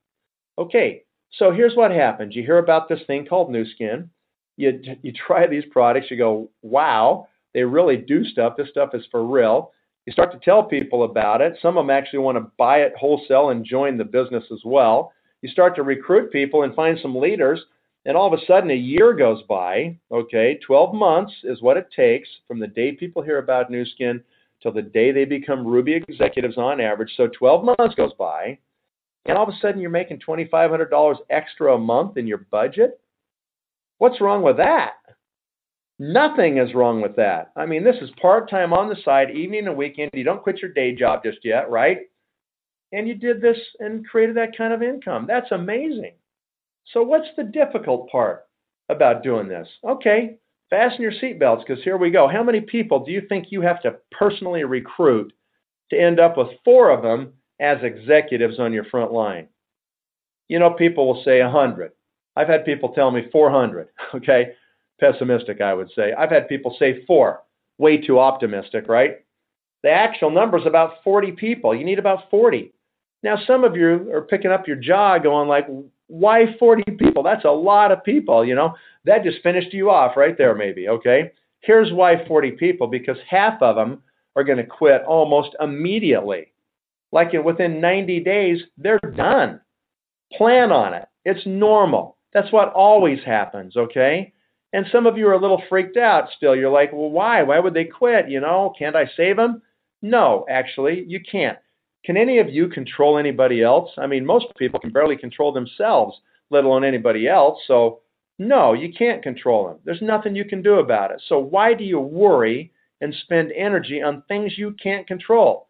Okay, so here's what happens. You hear about this thing called Nu Skin. You try these products. You go, wow, they really do stuff. This stuff is for real. You start to tell people about it. Some of them actually want to buy it wholesale and join the business as well. You start to recruit people and find some leaders. And all of a sudden, a year goes by, okay, 12 months is what it takes from the day people hear about Nu Skin till the day they become Ruby executives on average. So 12 months goes by, and all of a sudden you're making $2,500 extra a month in your budget? What's wrong with that? Nothing is wrong with that. I mean, this is part-time on the side, evening and weekend. You don't quit your day job just yet, right? And you did this and created that kind of income. That's amazing. So what's the difficult part about doing this? Okay, fasten your seatbelts because here we go. How many people do you think you have to personally recruit to end up with 4 of them as executives on your front line? You know, people will say 100. I've had people tell me 400, okay? Pessimistic, I would say. I've had people say 4, way too optimistic, right? The actual number is about 40 people. You need about 40. Now, some of you are picking up your jaw going like, why 40 people? That's a lot of people, you know. That just finished you off right there maybe, okay? Here's why 40 people, because half of them are going to quit almost immediately. Like within 90 days, they're done. Plan on it. It's normal. That's what always happens, okay? And some of you are a little freaked out still. You're like, well, why? Why would they quit? You know, can't I save them? No, actually, you can't. Can any of you control anybody else? I mean, most people can barely control themselves, let alone anybody else. So, no, you can't control them. There's nothing you can do about it. So why do you worry and spend energy on things you can't control?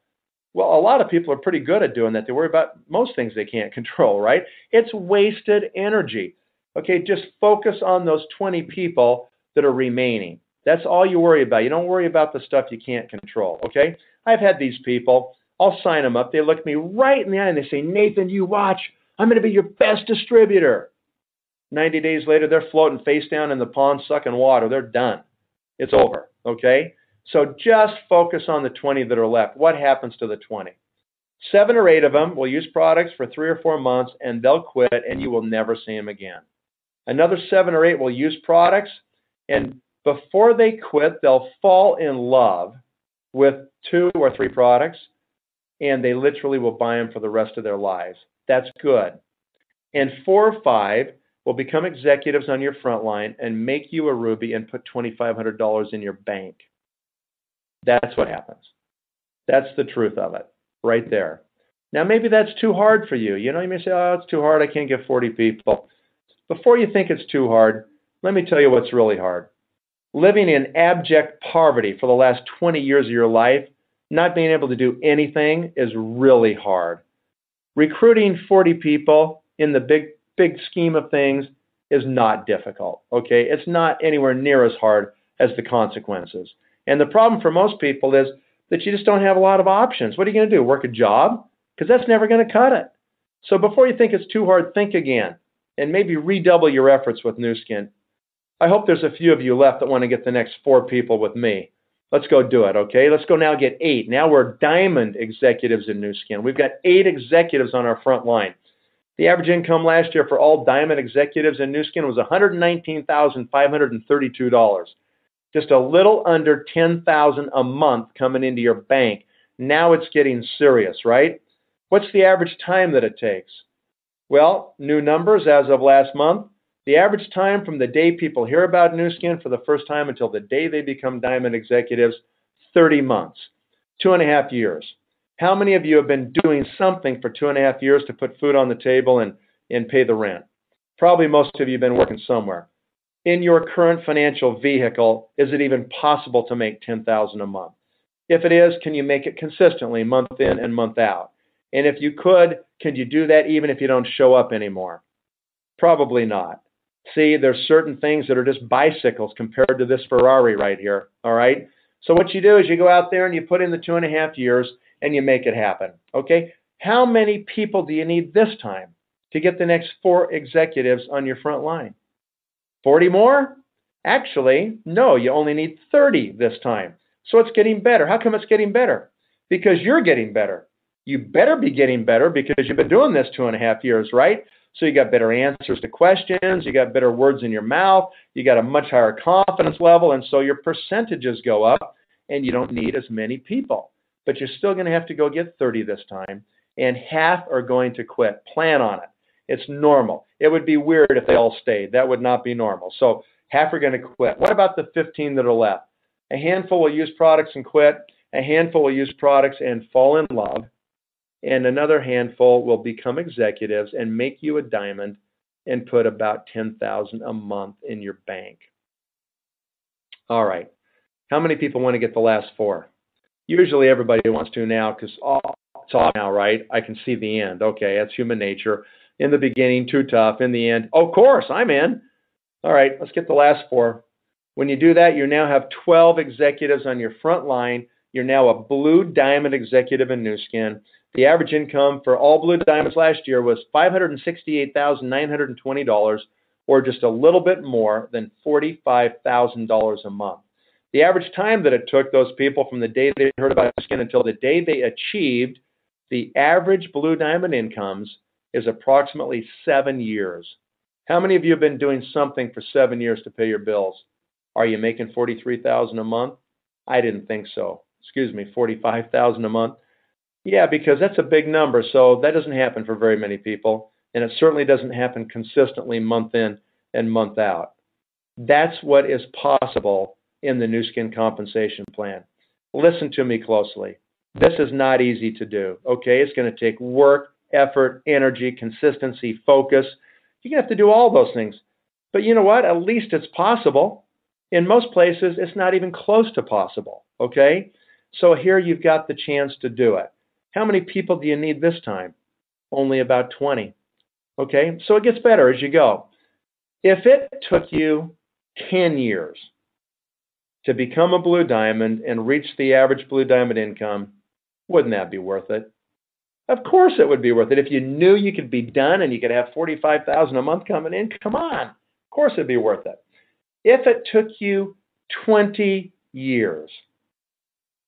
Well, a lot of people are pretty good at doing that. They worry about most things they can't control, right? It's wasted energy. Okay, just focus on those 20 people that are remaining. That's all you worry about. You don't worry about the stuff you can't control, okay? I've had these people. I'll sign them up. They look me right in the eye and they say, Nathan, you watch. I'm going to be your best distributor. 90 days later, they're floating face down in the pond, sucking water. They're done. It's over, okay? So just focus on the 20 that are left. What happens to the 20? 7 or 8 of them will use products for 3 or 4 months, and they'll quit, and you will never see them again. Another 7 or 8 will use products, and before they quit, they'll fall in love with 2 or 3 products, and they literally will buy them for the rest of their lives. That's good. And 4 or 5 will become executives on your front line and make you a Ruby and put $2,500 in your bank. That's what happens. That's the truth of it, right there. Now, maybe that's too hard for you. You know, you may say, oh, it's too hard. I can't get 40 people. Before you think it's too hard, let me tell you what's really hard. Living in abject poverty for the last 20 years of your life, not being able to do anything is really hard. Recruiting 40 people in the big scheme of things is not difficult, okay? It's not anywhere near as hard as the consequences. And the problem for most people is that you just don't have a lot of options. What are you going to do, work a job? Because that's never going to cut it. So before you think it's too hard, think again and maybe redouble your efforts with Nu Skin. I hope there's a few of you left that want to get the next 4 people with me. Let's go do it, okay? Let's go now get 8. Now we're diamond executives in Nu Skin. We've got 8 executives on our front line. The average income last year for all diamond executives in Nu Skin was $119,532. Just a little under $10,000 a month coming into your bank. Now it's getting serious, right? What's the average time that it takes? Well, new numbers as of last month. The average time from the day people hear about Nu Skin for the first time until the day they become diamond executives, 30 months, 2.5 years. How many of you have been doing something for 2.5 years to put food on the table and pay the rent? Probably most of you have been working somewhere. In your current financial vehicle, is it even possible to make $10,000 a month? If it is, can you make it consistently month in and month out? And if you could you do that even if you don't show up anymore? Probably not. See, there's certain things that are just bicycles compared to this Ferrari right here, all right? So what you do is you go out there and you put in the 2.5 years and you make it happen, okay? How many people do you need this time to get the next 4 executives on your front line? 40 more? Actually, no, you only need 30 this time. So it's getting better. How come it's getting better? Because you're getting better. You better be getting better because you've been doing this 2.5 years, right? So you got better answers to questions, you got better words in your mouth, you got a much higher confidence level, and so your percentages go up, and you don't need as many people. But you're still going to have to go get 30 this time, and half are going to quit. Plan on it. It's normal. It would be weird if they all stayed. That would not be normal. So half are going to quit. What about the 15 that are left? A handful will use products and quit. A handful will use products and fall in love. And another handful will become executives and make you a diamond and put about $10,000 a month in your bank. All right. How many people want to get the last 4? Usually everybody wants to now because it's all now, right? I can see the end. Okay, that's human nature. In the beginning, too tough. In the end, of course, I'm in. All right, let's get the last 4. When you do that, you now have 12 executives on your front line. You're now a blue diamond executive in Nu Skin. The average income for all blue diamonds last year was $568,920, or just a little bit more than $45,000 a month. The average time that it took those people from the day they heard about Nu Skin until the day they achieved the average Blue Diamond incomes is approximately 7 years. How many of you have been doing something for 7 years to pay your bills? Are you making $43,000 a month? I didn't think so. Excuse me, $45,000 a month? Yeah, because that's a big number, so that doesn't happen for very many people, and it certainly doesn't happen consistently month in and month out. That's what is possible in the Nu Skin compensation plan. Listen to me closely. This is not easy to do, okay? It's going to take work, effort, energy, consistency, focus. You're going to have to do all those things. But you know what? At least it's possible. In most places, it's not even close to possible, okay? So here you've got the chance to do it. How many people do you need this time? Only about 20, okay? So it gets better as you go. If it took you 10 years to become a Blue Diamond and reach the average Blue Diamond income, wouldn't that be worth it? Of course it would be worth it. If you knew you could be done and you could have $45,000 a month coming in, come on. Of course it'd be worth it. If it took you 20 years,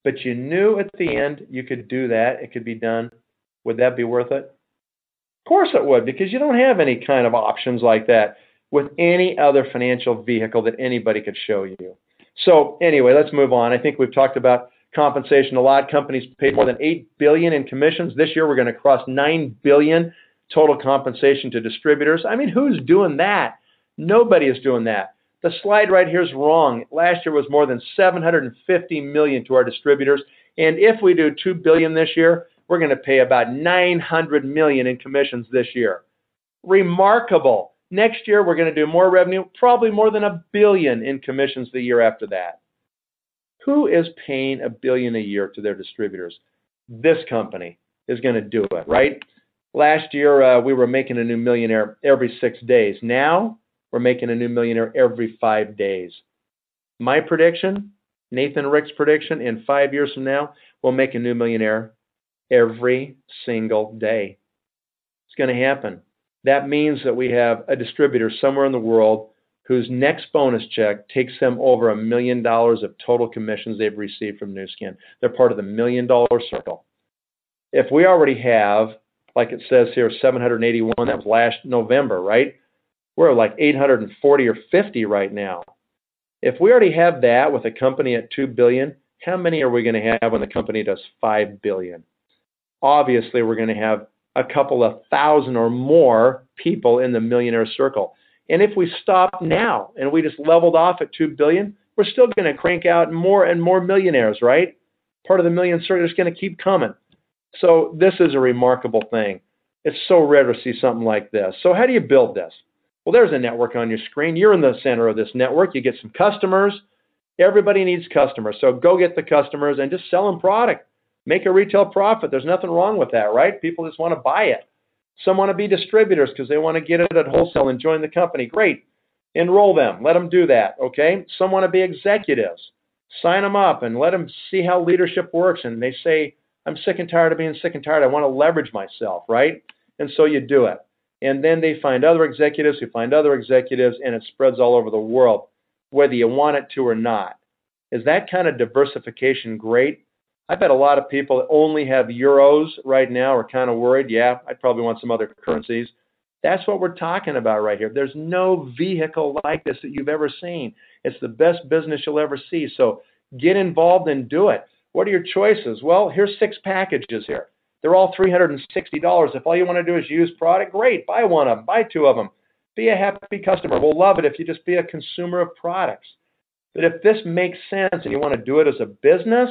but you knew at the end you could do that, it could be done, would that be worth it? Of course it would, because you don't have any kind of options like that with any other financial vehicle that anybody could show you. So anyway, let's move on. I think we've talked about compensation a lot. Companies paid more than $8 billion in commissions. This year we're going to cross $9 billion total compensation to distributors. I mean, who's doing that? Nobody is doing that. The slide right here is wrong. Last year was more than $750 million to our distributors. And if we do $2 billion this year, we're going to pay about $900 million in commissions this year. Remarkable. Next year, we're going to do more revenue, probably more than $1 billion in commissions the year after that. Who is paying $1 billion a year to their distributors? This company is going to do it, right? Last year, we were making a new millionaire every 6 days. Now, we're making a new millionaire every 5 days. My prediction, Nathan Rick's prediction, in 5 years from now, we'll make a new millionaire every single day. It's going to happen. That means that we have a distributor somewhere in the world whose next bonus check takes them over $1 million of total commissions they've received from Nu Skin. They're part of the $1 million circle. If we already have, like it says here, 781, that was last November, right? We're like 840 or 50 right now. If we already have that with a company at $2 billion, how many are we going to have when the company does $5 billion? Obviously, we're going to have a couple of thousand or more people in the millionaire circle. And if we stop now and we just leveled off at $2 billion, we're still going to crank out more and more millionaires, right? Part of the million circle is going to keep coming. So this is a remarkable thing. It's so rare to see something like this. So how do you build this? Well, there's a network on your screen. You're in the center of this network. You get some customers. Everybody needs customers. So go get the customers and just sell them product. Make a retail profit. There's nothing wrong with that, right? People just want to buy it. Some want to be distributors because they want to get it at wholesale and join the company. Great. Enroll them. Let them do that, okay? Some want to be executives. Sign them up and let them see how leadership works. And they say, I'm sick and tired of being sick and tired. I want to leverage myself, right? And so you do it. And then they find other executives who find other executives, and it spreads all over the world, whether you want it to or not. Is that kind of diversification great? I bet a lot of people that only have euros right now are kind of worried. Yeah, I'd probably want some other currencies. That's what we're talking about right here. There's no vehicle like this that you've ever seen. It's the best business you'll ever see. So get involved and do it. What are your choices? Well, here's 6 packages here. They're all $360. If all you want to do is use product, great. Buy one of them. Buy 2 of them. Be a happy customer. We'll love it if you just be a consumer of products. But if this makes sense and you want to do it as a business,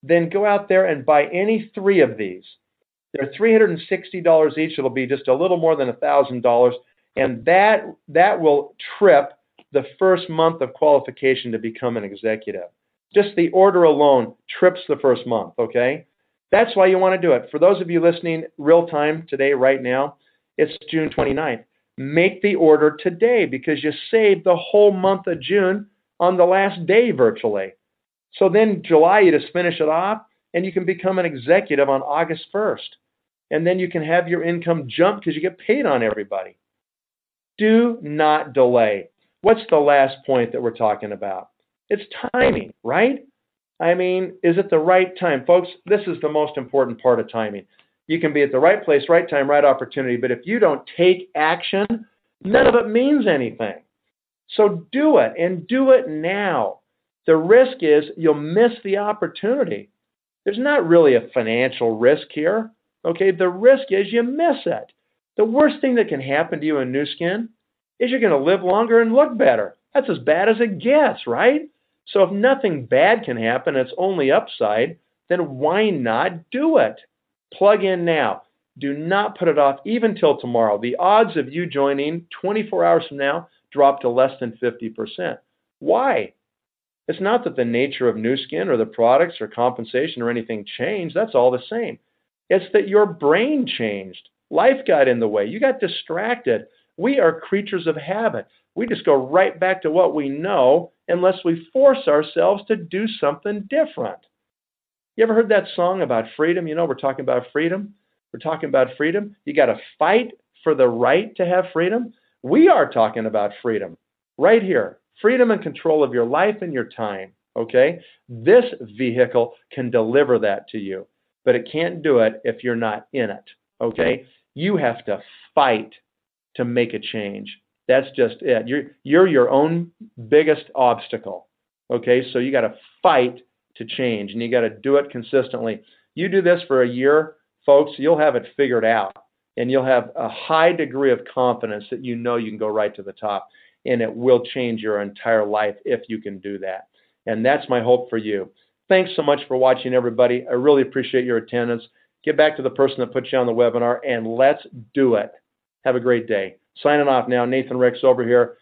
then go out there and buy any 3 of these. They're $360 each. It'll be just a little more than $1,000. And that will trip the first month of qualification to become an executive. Just the order alone trips the first month, okay? That's why you want to do it. For those of you listening real time today, right now, it's June 29th. Make the order today because you saved the whole month of June on the last day virtually. So then July, you just finish it off and you can become an executive on August 1st. And then you can have your income jump because you get paid on everybody. Do not delay. What's the last point that we're talking about? It's timing, right? I mean, is it the right time? Folks, this is the most important part of timing. You can be at the right place, right time, right opportunity, but if you don't take action, none of it means anything. So do it, and do it now. The risk is you'll miss the opportunity. There's not really a financial risk here. Okay, the risk is you miss it. The worst thing that can happen to you in Nu Skin is you're going to live longer and look better. That's as bad as it gets, right? So if nothing bad can happen, it's only upside, then why not do it? Plug in now. Do not put it off even till tomorrow. The odds of you joining 24 hours from now drop to less than 50%. Why? It's not that the nature of Nu Skin or the products or compensation or anything changed. That's all the same. It's that your brain changed. Life got in the way. You got distracted. We are creatures of habit. We just go right back to what we know unless we force ourselves to do something different. You ever heard that song about freedom? You know, we're talking about freedom. We're talking about freedom. You got to fight for the right to have freedom. We are talking about freedom right here. Freedom and control of your life and your time, okay? This vehicle can deliver that to you, but it can't do it if you're not in it, okay? You have to fight to make a change. That's just it. You're your own biggest obstacle, okay? So you got to fight to change, and you got to do it consistently. You do this for a year, folks, you'll have it figured out, and you'll have a high degree of confidence that you know you can go right to the top. And it will change your entire life if you can do that. And that's my hope for you. Thanks so much for watching, everybody. I really appreciate your attendance. Get back to the person that put you on the webinar, and let's do it. Have a great day. Signing off now. Nathan Ricks over here